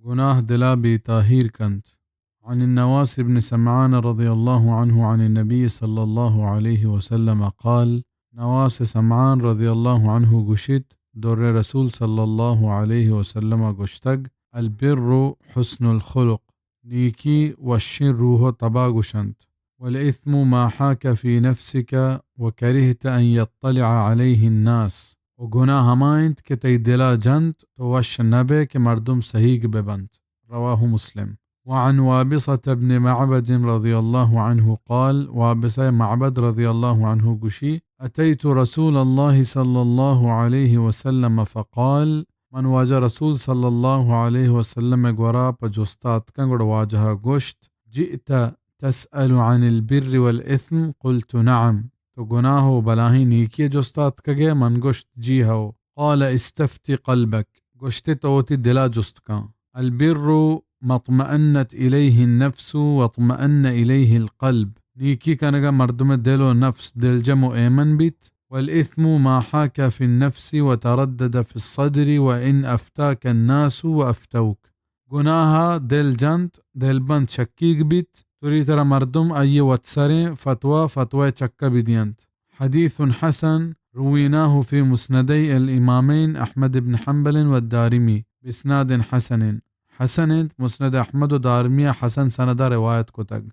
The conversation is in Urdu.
گناہ دلا بی تاہیر کنت. عن النواس بن سمعان رضي الله عنه عن النبي صلى الله عليه وسلم قال: نواس سمعان رضي الله عنه گشت در رسول صلی الله علیه و سلم گشتگ: البر حسن الخلق، نیکی والشر و طبع گشند. والإثم ما حاك في نفسك وكرهت أن يطلع عليه الناس، وگناہ ہمائند کہ تی دلا جنت تو وش نبے کہ مردم صحیح ببند. رواه مسلم. وعن وابصة بن معبد رضي الله عنه قال: وابصة معبد رضي الله عنه گشی: أتيت رسول الله صلى الله عليه وسلم فقال: من واجه رسول صلى الله عليه وسلم گورا پجستات کنگڑ واجہ گشت: جئت تسأل عن البر والإثم؟ قلت نعم. تو گناہ و بلاہی نیکی جستات کگے؟ من گشت جی ہو. قال: استفت قلبك، گشت توتی دلا جست کان. البر ما اطمأنت إليه النفس واطمأن إليه القلب، نیکی کنگا مردم دل و نفس دل جم و ایمن بیت. والإثم ما حاك في النفس وتردد في الصدر وإن أفتاك الناس وأفتوك، گناہ دل جنت دل بند شکیگ بیت توری طرح مردم آئیے واتسریں فتوى چکا بدینت. حدیث حسن رویناه في مسندي الإمامين أحمد بن حنبل والدارمي بإسناد حسن. حسن مسند احمد و دارمیہ حسن سندہ روایت کو تک.